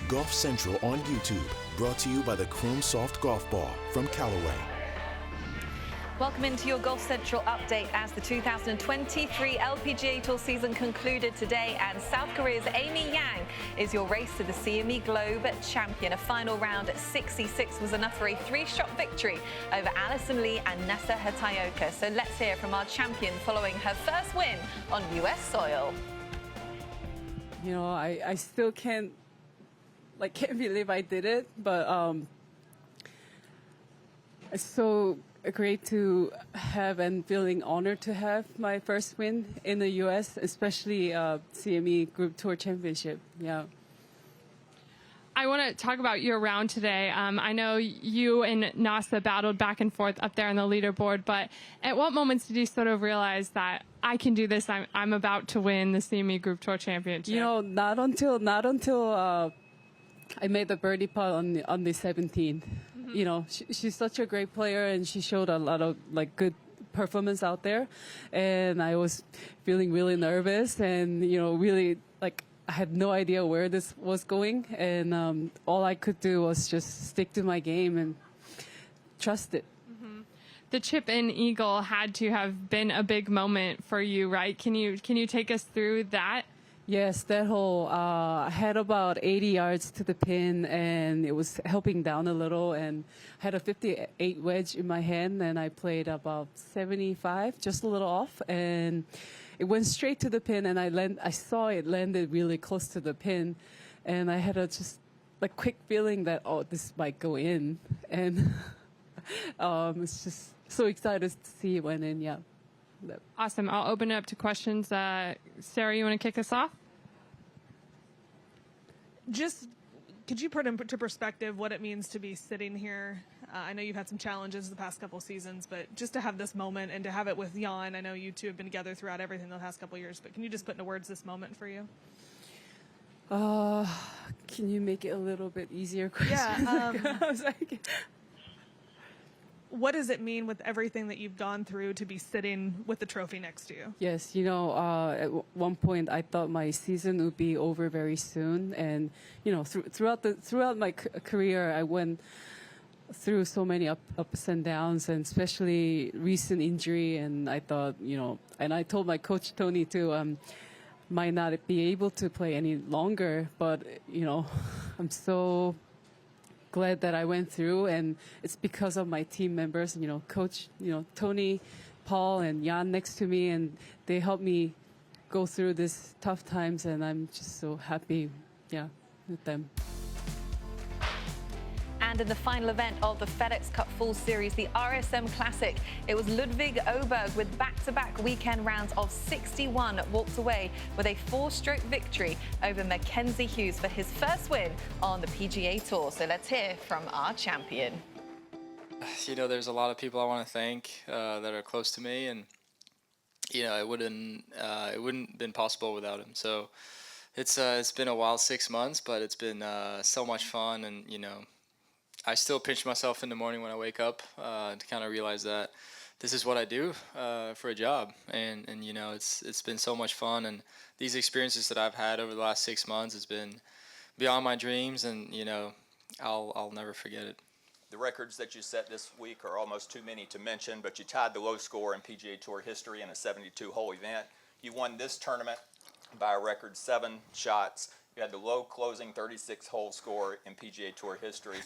Golf Central on YouTube, brought to you by the Chrome Soft Golf Ball from Callaway. Welcome into your Golf Central update as the 2023 LPGA Tour season concluded today, and South Korea's Amy Yang is your race to the CME Globe champion. A final round at 66 was enough for a three-shot victory over Alison Lee and Nessa Hataoka. So let's hear from our champion following her first win on US soil. You know, I still can't believe I did it, but it's so great to have and feeling honored to have my first win in the U.S., especially CME Group Tour Championship. Yeah. I want to talk about your round today. I know you and Nasa battled back and forth up there on the leaderboard, but at what moments did you sort of realize that I can do this? I'm about to win the CME Group Tour Championship. You know, not until I made the birdie putt on the 17th. You know, she's such a great player, and she showed a lot of good performance out there. And I was feeling really nervous, and really I had no idea where this was going. And all I could do was just stick to my game and trust it. Mm-hmm. The chip-in eagle had to have been a big moment for you, right? Can you take us through that? Yes, that hole, I had about 80 yards to the pin, and it was helping down a little, and I had a 58 wedge in my hand, and I played about 75, just a little off, and it went straight to the pin, and I saw it landed really close to the pin, and I had a quick feeling that, oh, this might go in, and it's just so excited to see it went in, yeah. Awesome. I'll open it up to questions. Sarah, you want to kick us off? Just, could you put into perspective what it means to be sitting here? I know you've had some challenges the past couple seasons, but just to have this moment and to have it with Jan, I know you two have been together throughout everything the past couple of years, but can you just put into words this moment for you? Can you make it a little bit easier? Yeah. I was like, what does it mean with everything that you've gone through to be sitting with the trophy next to you? Yes, at one point I thought my season would be over very soon, and throughout my career I went through so many ups and downs, and especially recent injury. And I thought, and I told my coach Tony too, might not be able to play any longer, but I'm so glad that I went through, and it's because of my team members, coach, Tony, Paul, and Jan next to me, and they helped me go through this tough times, and I'm just so happy, with them. And in the final event of the FedEx Cup Full Series, the RSM Classic, it was Ludvig Åberg with back-to-back weekend rounds of 61 that walked away with a 4-stroke victory over Mackenzie Hughes for his first win on the PGA Tour. So let's hear from our champion. There's a lot of people I want to thank that are close to me, and it wouldn't have been possible without him. So it's been a wild 6 months, but it's been so much fun, and I still pinch myself in the morning when I wake up to kind of realize that this is what I do for a job, and it's been so much fun, and these experiences that I've had over the last 6 months has been beyond my dreams, and I'll never forget it. The records that you set this week are almost too many to mention, but you tied the low score in PGA Tour history in a 72-hole event. You won this tournament by a record 7 shots. You had the low closing 36-hole score in PGA Tour history.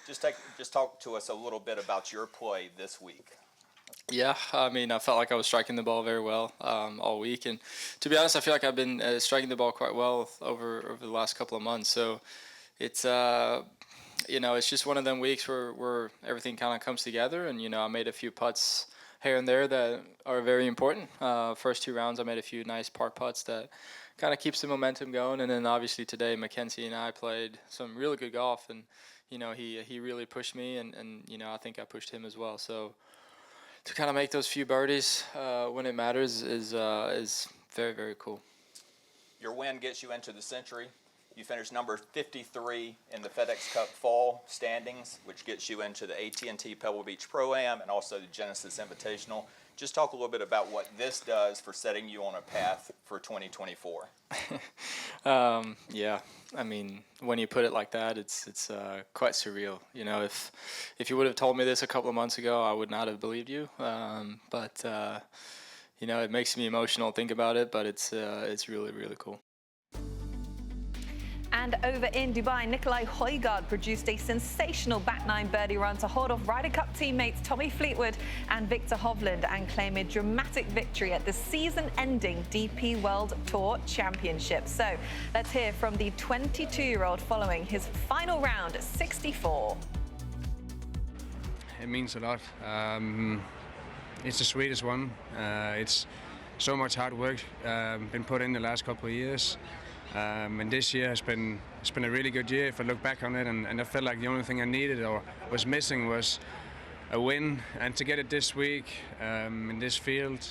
Just talk to us a little bit about your play this week. Yeah, I felt like I was striking the ball very well all week, and to be honest, I feel like I've been striking the ball quite well over the last couple of months. So it's it's just one of them weeks where everything kind of comes together, and I made a few putts here and there that are very important. First 2 rounds, I made a few nice par putts that kind of keeps the momentum going, and then obviously today Mackenzie and I played some really good golf, and he really pushed me, and I think I pushed him as well. So to kind of make those few birdies when it matters is very, very cool. Your win gets you into the Century. You finished number 53 in the FedEx Cup Fall standings, which gets you into the AT&T Pebble Beach Pro-Am and also the Genesis Invitational. Just talk a little bit about what this does for setting you on a path for 2024. Yeah, I mean, when you put it like that, it's quite surreal. You know, if you would have told me this a couple of months ago, I would not have believed you. But you know, it makes me emotional to think about it, but it's really, really cool. And over in Dubai, Nikolai Hjorth produced a sensational back nine birdie run to hold off Ryder Cup teammates Tommy Fleetwood and Victor Hovland and claim a dramatic victory at the season-ending DP World Tour Championship. So let's hear from the 22-year-old following his final round at 64. It means a lot. It's the sweetest one. It's so much hard work been put in the last couple of years. And this year it's been a really good year if I look back on it, and I felt like the only thing I needed or was missing was a win, and to get it this week in this field,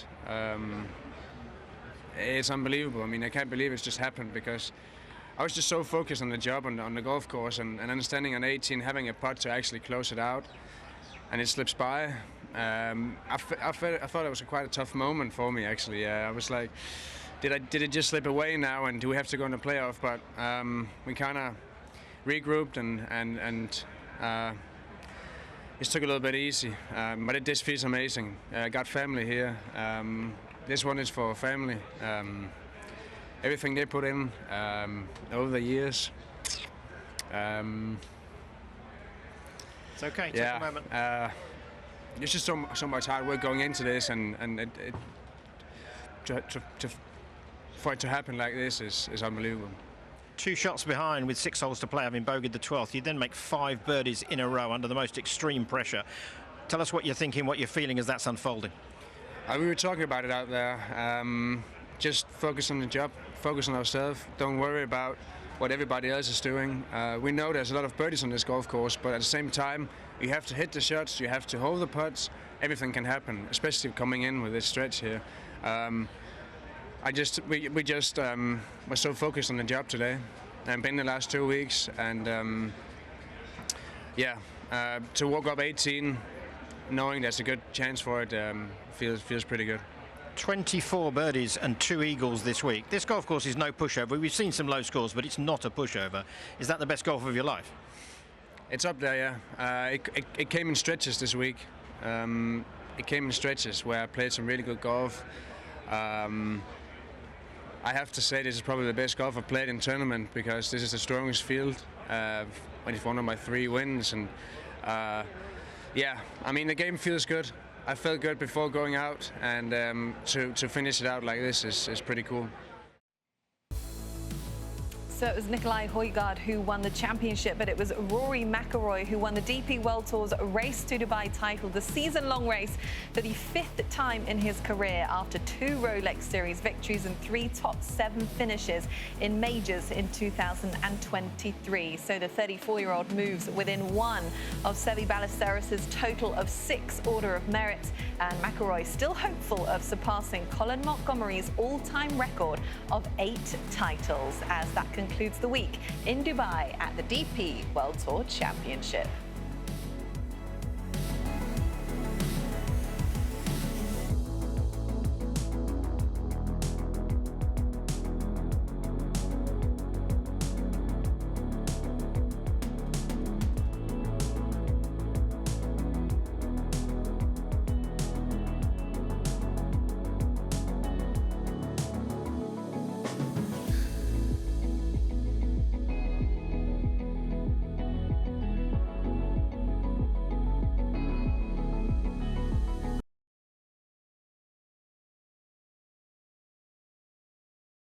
it's unbelievable. I mean, I can't believe it's just happened, because I was just so focused on the job on the golf course and understanding on 18 having a putt to actually close it out, and it slips by. I thought it was quite a tough moment for me, actually. I was like, did it just slip away now, and do we have to go in the playoff? But we kind of regrouped and it took a little bit easy. But it just feels amazing. Got family here. This one is for family. Everything they put in over the years. It's okay. Yeah. Take a moment. There's just so much hard work going into this, and for it to happen like this is unbelievable. 2 shots behind with 6 holes to play, having bogeyed the 12th. You then make 5 birdies in a row under the most extreme pressure. Tell us what you're thinking, what you're feeling as that's unfolding. We were talking about it out there. Just focus on the job, focus on ourselves. Don't worry about what everybody else is doing. We know there's a lot of birdies on this golf course, but at the same time, you have to hit the shots, you have to hold the putts. Everything can happen, especially coming in with this stretch here. We just were so focused on the job today, and been the last 2 weeks, and to walk up 18, knowing there's a good chance for it, feels pretty good. 24 birdies and 2 eagles this week. This golf course is no pushover. We've seen some low scores, but it's not a pushover. Is that the best golf of your life? It's up there, yeah. It came in stretches this week. It came in stretches where I played some really good golf. I have to say this is probably the best golf I've played in tournament, because this is the strongest field. It's one of my 3 wins, and yeah, I mean, the game feels good. I felt good before going out, and to finish it out like this is pretty cool. So it was Nikolai Hjorth who won the championship, but it was Rory McIlroy who won the DP World Tour's Race to Dubai title, the season-long race for the 5th time in his career, after 2 Rolex Series victories and 3 top 7 finishes in majors in 2023. So the 34-year-old moves within 1 of Seve Ballesteros' total of 6 Order of Merit, and McIlroy still hopeful of surpassing Colin Montgomery's all-time record of 8 titles, as that concludes the week in Dubai at the DP World Tour Championship.